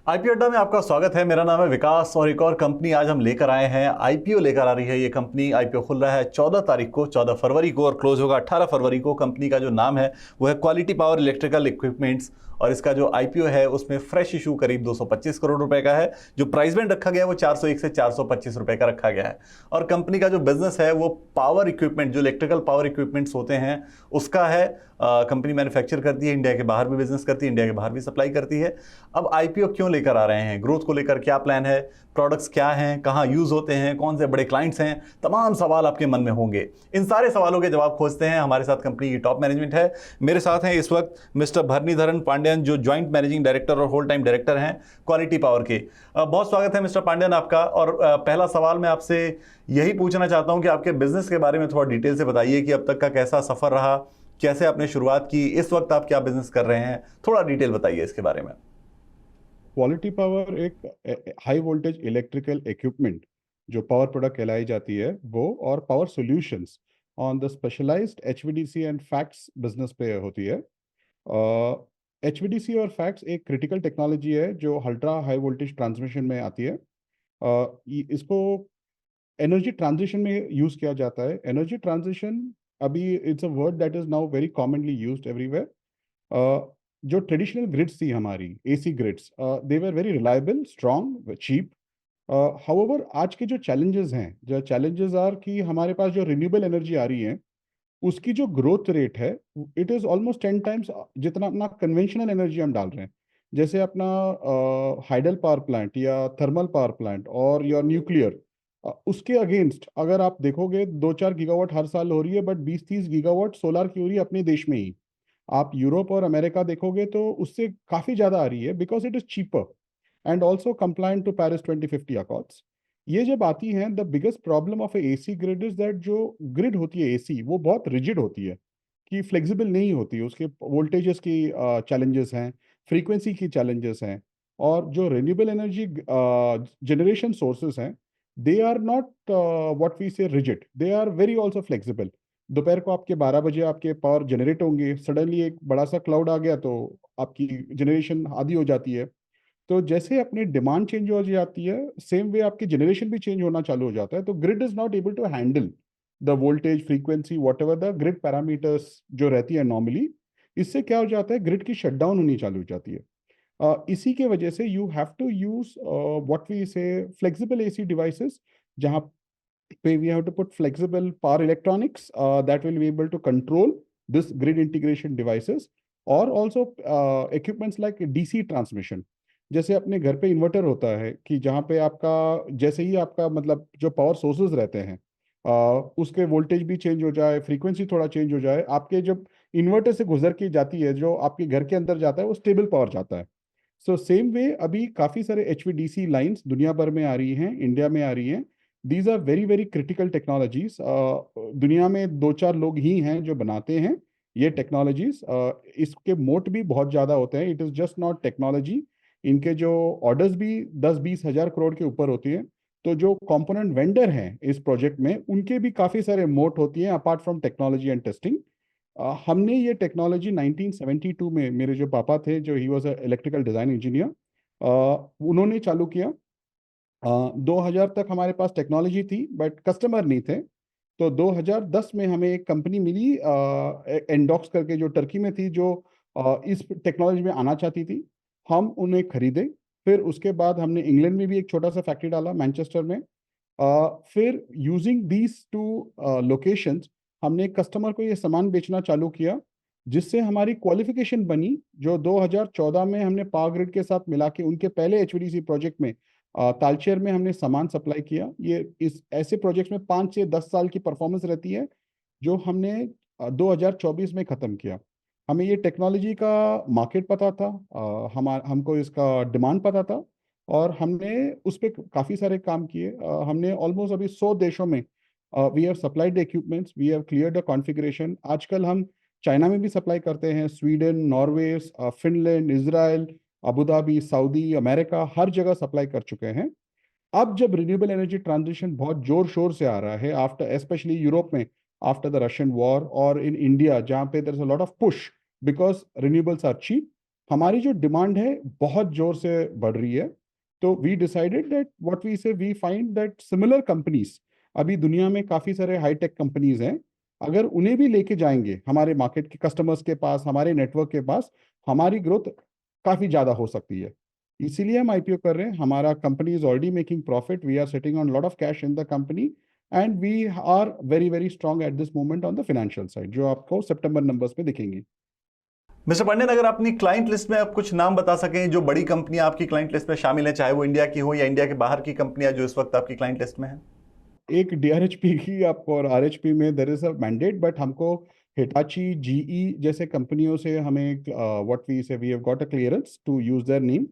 IPO अड्डा में आपका स्वागत है। मेरा नाम है विकास और एक और कंपनी आज हम लेकर आए हैं। आईपीओ लेकर आ रही है ये कंपनी। आईपीओ खुल रहा है 14 तारीख को, 14 फरवरी को, और क्लोज होगा 18 फरवरी को। कंपनी का जो नाम है वो है क्वालिटी पावर इलेक्ट्रिकल इक्विपमेंट्स, और इसका जो आईपीओ है उसमें फ्रेश इशू करीब 225 करोड़ रुपए का है। जो प्राइस बैंड रखा गया है वो 401 से 425 रुपए का रखा गया है। और कंपनी का जो बिजनेस है वो पावर इक्विपमेंट, जो इलेक्ट्रिकल पावर इक्विपमेंट्स होते हैं उसका है। कंपनी मैन्युफैक्चर करती है, इंडिया के बाहर भी बिजनेस करती है, इंडिया के बाहर भी सप्लाई करती है। अब आईपीओ क्यों लेकर आ रहे हैं, ग्रोथ को लेकर क्या प्लान है, प्रोडक्ट्स क्या हैं, कहां यूज होते हैं, कौन से बड़े क्लाइंट्स हैं, तमाम सवाल आपके मन में होंगे। इन सारे सवालों के जवाब खोजते हैं। हमारे साथ कंपनी की टॉप मैनेजमेंट है। मेरे साथ हैं इस वक्त मिस्टर भरणीधरन पांड्यन, जो ज्वाइंट मैनेजिंग डायरेक्टर और होल टाइम डायरेक्टर हैं क्वालिटी पावर के। बहुत स्वागत है मिस्टर पांड्यन आपका। और पहला सवाल मैं आपसे यही पूछना चाहता हूं कि आपके बिजनेस के बारे में थोड़ा डिटेल से बताइए कि अब तक का कैसा सफर रहा, कैसे आपने शुरुआत की, इस वक्त आप क्या बिजनेस कर रहे हैं, थोड़ा डिटेल बताइए इसके बारे में। क्वालिटी पावर एक हाई वोल्टेज इलेक्ट्रिकल इक्विपमेंट जो पावर प्रोडक्ट कहलाई जाती है वो, और power solutions on the specialised HVDC and facts business पे होती है। एचवीडीसी और फैक्ट्स एक क्रिटिकल टेक्नोलॉजी है जो अल्ट्रा हाई वोल्टेज ट्रांसमिशन में आती है। इसको एनर्जी ट्रांजिशन में यूज किया जाता है। एनर्जी ट्रांजिशन अभी it's a word that is now very commonly used everywhere. जो ट्रेडिशनल ग्रिड्स थी हमारी AC grids, they were very reliable, strong, cheap. However आज के जो चैलेंजेस हैं, जो चैलेंजेस आर कि हमारे पास जो रिन्यूएबल एनर्जी आ रही है उसकी जो ग्रोथ रेट है इट इज ऑलमोस्ट 10 टाइम्स जितना अपना कन्वेंशनल एनर्जी हम डाल रहे हैं। जैसे अपना हाइडल पावर प्लांट या थर्मल पावर प्लांट और योर न्यूक्लियर, उसके अगेंस्ट अगर आप देखोगे 2-4 गीगावाट हर साल हो रही है, बट 20-30 गीगावाट सोलार की हो रही है अपने देश में ही। आप यूरोप और अमेरिका देखोगे तो उससे काफी ज्यादा आ रही है, because it is cheaper and also compliant to Paris 2050 accords. ये जब आती हैं, the biggest problem of AC grid is that जो ग्रिड होती है एसी वो बहुत रिजिड होती है, कि फ्लेक्सिबल नहीं होती। उसके वोल्टेजेस की चैलेंजेस हैं, फ्रीक्वेंसी की चैलेंजेस हैं। और जो रिन्यूएबल एनर्जी जनरेशन सोर्सेस हैं, they are not what we say rigid, they are very also flexible. दोपहर को आपके 12 बजे आपके पावर जनरेट होंगे, सडनली एक बड़ा सा क्लाउड आ गया तो आपकी जनरेशन आधी हो जाती है। तो जैसे अपनी डिमांड चेंज हो जाती है, सेम वे आपकी जनरेशन भी चेंज होना चालू हो जाता है। तो grid is not able to handle the voltage, frequency, whatever the grid parameters जो रहती है नॉर्मली। इससे क्या हो जाता है, ग्रिड की शटडाउन होनी चालू हो जाती है। इसी के वजह से you have to use what we say flexible AC devices, जहाँ पे we have to put flexible power electronics that will be able to control this grid integration devices, or also equipments like DC transmission। जैसे अपने घर पे inverter होता है कि जहाँ पे आपका जैसे ही आपका मतलब जो पावर सोर्सेज रहते हैं, उसके वोल्टेज भी चेंज हो जाए, फ्रीक्वेंसी थोड़ा चेंज हो जाए, आपके जब इन्वर्टर से गुजर के जाती है जो आपके घर के अंदर जाता है वो स्टेबल पावर जाता है। सो सेम वे अभी काफ़ी सारे HVDC लाइंस दुनिया भर में आ रही हैं, इंडिया में आ रही हैं। These are very very critical technologies. दुनिया में 2-4 लोग ही हैं जो बनाते हैं ये टेक्नोलॉजीज। इसके मोट भी बहुत ज़्यादा होते हैं। It is just not technology, इनके जो ऑर्डर्स भी 10-20 हज़ार करोड़ के ऊपर होती हैं। तो जो कंपोनेंट वेंडर हैं इस प्रोजेक्ट में, उनके भी काफ़ी सारे मोट होती हैं apart from technology and testing. हमने ये टेक्नोलॉजी 1972 में, मेरे जो पापा थे जो he was electrical design engineer, उन्होंने चालू किया। 2000 तक हमारे पास टेक्नोलॉजी थी बट कस्टमर नहीं थे। तो 2010 में हमें एक कंपनी मिली एंडॉक्स करके, जो टर्की में थी, जो इस टेक्नोलॉजी में आना चाहती थी। हम उन्हें खरीदे। फिर उसके बाद हमने इंग्लैंड में भी एक छोटा सा फैक्ट्री डाला, मैनचेस्टर में। फिर यूजिंग दीज टू लोकेशंस हमने कस्टमर को ये सामान बेचना चालू किया, जिससे हमारी क्वालिफिकेशन बनी। जो 2014 में हमने पावर ग्रिड के साथ मिला के उनके पहले HVDC प्रोजेक्ट में, तालचेर में हमने सामान सप्लाई किया। ये इस ऐसे प्रोजेक्ट्स में 5 से 10 साल की परफॉर्मेंस रहती है, जो हमने 2024 में ख़त्म किया। हमें ये टेक्नोलॉजी का मार्केट पता था, हमको इसका डिमांड पता था, और हमने उस पर काफ़ी सारे काम किए। हमने ऑलमोस्ट अभी 100 देशों में we have supplied equipments, we have cleared the configuration. आजकल हम चाइना में भी सप्लाई करते हैं, Sweden, Norway, Finland, Israel, Abu Dhabi, Saudi, America, हर जगह सप्लाई कर चुके हैं। अब जब रिन्यूएबल एनर्जी ट्रांजिशन बहुत जोर शोर से आ रहा है, आफ्टर स्पेशली यूरोप में, आफ्टर द रशियन वॉर, और इन इंडिया जहाँ पे there is a lot of push because renewables are cheap, हमारी जो डिमांड है बहुत जोर से बढ़ रही है। तो we decided that what we say we find that similar companies, अभी दुनिया में काफ़ी सारे हाईटेक कंपनीज हैं, अगर उन्हें भी लेके जाएंगे हमारे मार्केट के कस्टमर्स के पास, हमारे नेटवर्क के पास, हमारी ग्रोथ काफ़ी ज़्यादा हो सकती है। इसीलिए हम आईपीओ कर रहे हैं। हमारा company is already making profit, we are sitting on lot of cash in the company, and we are very very strong at this moment on the financial side, जो आपको सितंबर नंबर्स में दिखेंगी। मिस्टर पांडेन, अगर अपनी क्लाइंट लिस्ट में आप कुछ नाम बता सकें जो बड़ी कंपनियां आपकी क्लाइंट लिस्ट में शामिल हैं, चाहे वो इंडिया की हो या इंडिया के बाहर की कंपनियां जो इस वक्त आपकी क्लाइंट लिस्ट में हैं। एक डीआरएचपी की आपको, और आरएचपी में there is a mandate, but हमको हिटाची जीई जैसे कंपनियों से हमें what we say we have got a clearance to use their name.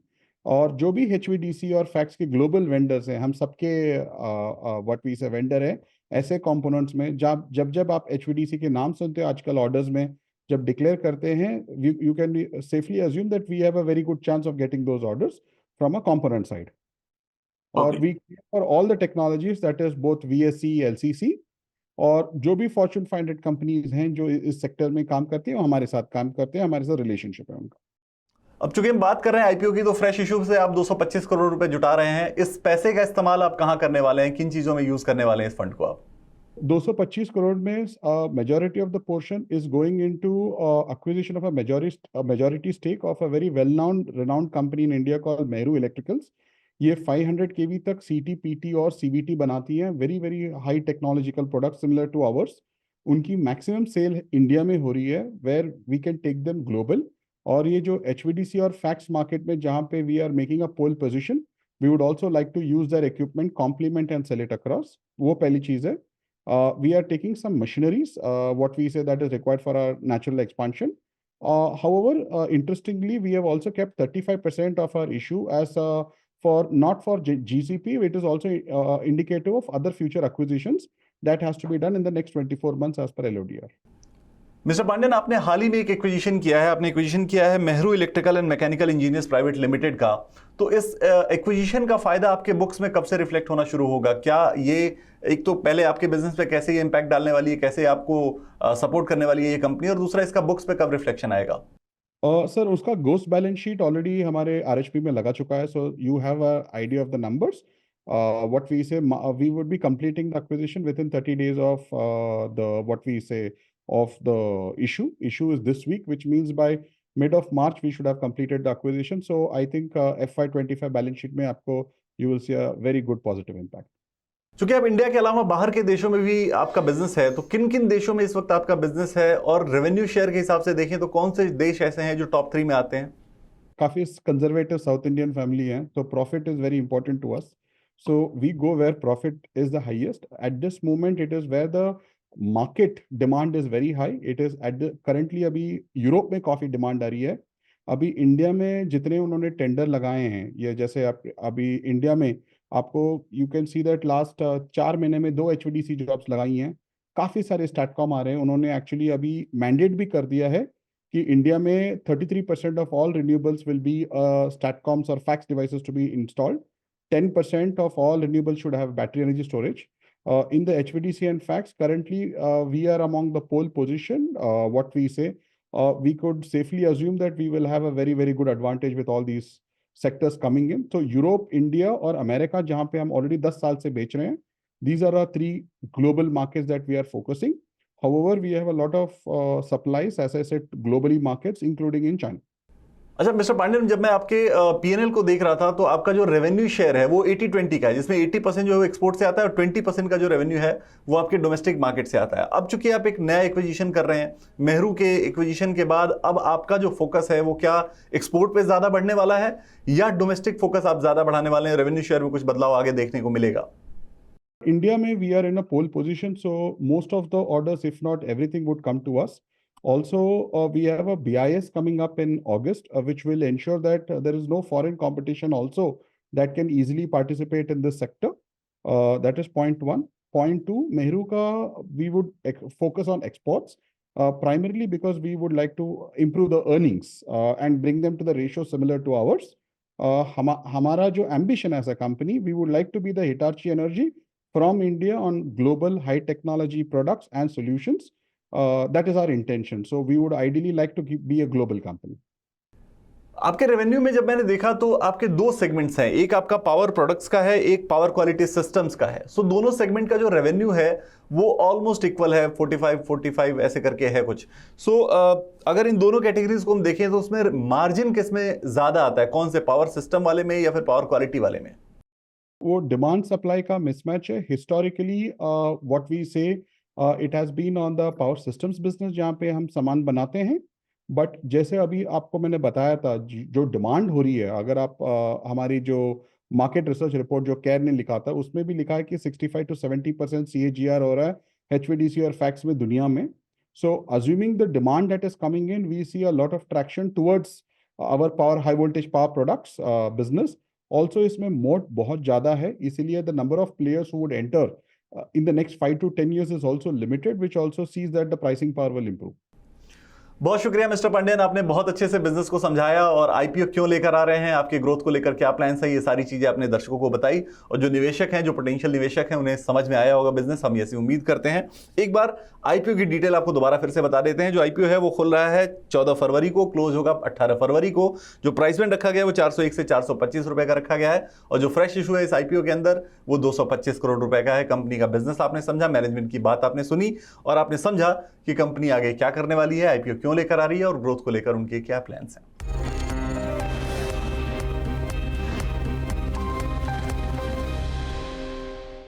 और जो भी एचवीडीसी और फैक्स के ग्लोबल वेंडर्स हैं, हम सबके व्हाट वी से वेंडर है ऐसे कंपोनेंट्स में। जब जब जब आप एचवीडीसी के नाम सुनते हो आजकल ऑर्डर्स में, जब डिक्लेयर करते हैं, you can safely assume that we have a very good chance of getting those orders from a component side. और okay. We for all the technologies that is both VSC LCC, और जो भी Fortune 500 companies हैं जो इस sector में काम करती हैं वो हमारे साथ काम करते हैं, हमारे साथ रिलेशनशिप है उनका। अब चूंकि हम बात कर रहे हैं आईपीओ की, तो फ्रेश इशू से आप 225 करोड़ रुपए जुटा रहे हैं। इस पैसे का इस्तेमाल आप कहां करने वाले हैं, किन चीजों में यूज करने वाले हैं इस फंड को आप? 225 करोड़ में majority of the portion is going into acquisition of a majority stake of a very well known renowned company in India called Meru Electricals। ये 500 केवी तक सीटी पीटी और सीवीटी बनाती हैं, very very high technological product similar to ours. उनकी maximum sale India में हो रही है, where we can take them global. और ये जो एचवीडीसी और फैक्स मार्केट में जहाँ पे we are making a pole position, we would also like to use their equipment, complement and sell it across. वो पहली चीज़ है। We are taking some machineries, what we say that is required for our natural expansion. However, interestingly, we have also kept 35% of our issue as for not for GCP. It is also indicative of other future acquisitions that has to be done in the next 24 months as per LODR. Mister Pandian, आपने हाल ही में एक acquisition किया है, आपने acquisition किया है Mehru electrical and mechanical engineers private limited का। तो इस एक्विजिशन का फायदा आपके बुक्स में कब से रिफ्लेक्ट होना शुरू होगा? क्या ये एक तो पहले आपके बिजनेस पे कैसे ये इंपैक्ट डालने वाली है, कैसे आपको सपोर्ट करने वाली है ये कंपनी, और दूसरा इसका बुक्स पे कब रिफ्लेक्शन आएगा? सर, उसका गोस्ट बैलेंस शीट ऑलरेडी हमारे आरएचपी में लगा चुका है, so you have a idea of the numbers. What we say we would be completing the acquisition with in 30 days of the what we say of the issue is this week, which means by mid of March we should have completed the acquisition. So I think FY25 balance sheet में आपको you will see a very good positive impact. चूंकि आप India के अलावा बाहर के देशों में भी आपका बिजनेस है, तो किन किन देशों में इस वक्त आपका बिजनेस है, और रेवेन्यू शेयर के हिसाब से देखें तो कौन से देश ऐसे हैं जो टॉप 3 में आते हैं? काफी कंजर्वेटिव साउथ इंडियन फैमिली है, तो profit is very important to us. So we go where profit is the highest at this moment. It is where the market demand is very high. It is at the currently अभी Europe में काफी demand आ रही है। अभी India में जितने उन्होंने tender लगाए हैं, ये जैसे आप अभी इंडिया में आपको you can see that last 4 महीने में 2 एचवीडीसी जॉब्स लगाई हैं। काफी सारे स्टैटकॉम आ रहे हैं। उन्होंने एक्चुअली अभी मैंडेट भी कर दिया है कि इंडिया में 33% of all renewables will be statcoms और FACTS devices to be installed. 10% of all renewables should have battery energy storage. In the HVDC and facts, currently we are among the pole position. What we say, we could safely assume that we will have a very very good advantage with all these sectors coming in. So Europe, India और America, जहाँ पे हम already 10 साल से बेच रहे हैं, these are our 3 global markets that we are focusing. However, we have a lot of supplies, as I said, globally markets, including in China. अच्छा मिस्टर पांडेन, जब मैं आपके पीएनएल को देख रहा था तो आपका जो रेवेन्यू शेयर है वो 80-20 का है, जिसमें 80% जो है एक्सपोर्ट से आता है और 20% का जो रेवेन्यू है वो आपके डोमेस्टिक मार्केट से आता है। अब चूंकि आप एक नया एक्विजिशन कर रहे हैं, मेहरू के एक्विजिशन के बाद अब आपका जो फोकस है वो क्या एक्सपोर्ट पे ज्यादा बढ़ने वाला है या डोमेस्टिक फोकस आप ज्यादा बढ़ाने वाले हैं? रेवेन्यू शेयर में कुछ बदलाव आगे देखने को मिलेगा? India में we are in a pole position, so most of the orders, if not everything, would come to us. Also, we have a BIS coming up in August, which will ensure that there is no foreign competition also that can easily participate in this sector. That is point one. Point two, Meहरू ka we would focus on exports, primarily because we would like to improve the earnings and bring them to the ratio similar to ours. हमारा जो ambition as a company, we would like to be the Hitachi Energy from India on global high technology products and solutions. That is our intention. So we would ideally like to be a global company. आपके revenue में जब मैंने देखा तो आपके दो segments हैं, एक आपका पावर प्रोडक्ट्स का है, एक पावर क्वालिटी सिस्टम्स का है। सो दोनों सेगमेंट का जो रेवेन्यू है वो ऑलमोस्ट इक्वल है, 45 ऐसे करके है कुछ। सो अगर इन दोनों कैटेगरीज को हम देखें तो उसमें मार्जिन किस में ज्यादा आता है, कौन से, पावर सिस्टम वाले में या फिर पावर क्वालिटी वाले में? वो डिमांड सप्लाई का मिसमैच है। Historically what we say it has been on the power systems business, जहाँ पे हम सामान बनाते हैं। बट जैसे अभी आपको मैंने बताया था, जो डिमांड हो रही है, अगर आप हमारी जो मार्केट रिसर्च रिपोर्ट जो केयर ने लिखा था, उसमें भी लिखा है कि 65 to 70% CAGR हो रहा है HVDC और फैक्स में दुनिया में। So assuming the demand that is coming in, we see a lot of traction towards our power high voltage power products business. Also इसमें मोट बहुत ज़्यादा है, इसीलिए the number of players who would enter in the next 5 to 10 years is also limited, which also sees that the pricing power will improve. बहुत शुक्रिया mister Pandian, आपने बहुत अच्छे से बिजनेस को समझाया और आईपीओ क्यों लेकर आ रहे हैं, आपके ग्रोथ को लेकर क्या प्लान्स है, ये सारी चीजें आपने दर्शकों को बताई। और जो निवेशक हैं, जो पोटेंशियल निवेशक हैं, उन्हें समझ में आया होगा बिजनेस, हम ऐसी उम्मीद करते हैं। एक बार आईपीओ की डिटेल आपको दोबारा फिर से बता देते हैं। जो आईपीओ है वो खुल रहा है 14 फरवरी को, क्लोज होगा 18 फरवरी को। जो प्राइस बैंड रखा गया है वो 401 से 425 रुपए का रखा गया है, और जो फ्रेश इशू है इस आईपीओ के अंदर वो 225 करोड़ रुपए का है। कंपनी का बिजनेस आपने समझा, मैनेजमेंट की बात आपने सुनी, और आपने समझा कि कंपनी आगे क्या करने वाली है, आईपीओ क्यों लेकर आ रही है और ग्रोथ को लेकर उनके क्या प्लान्स हैं।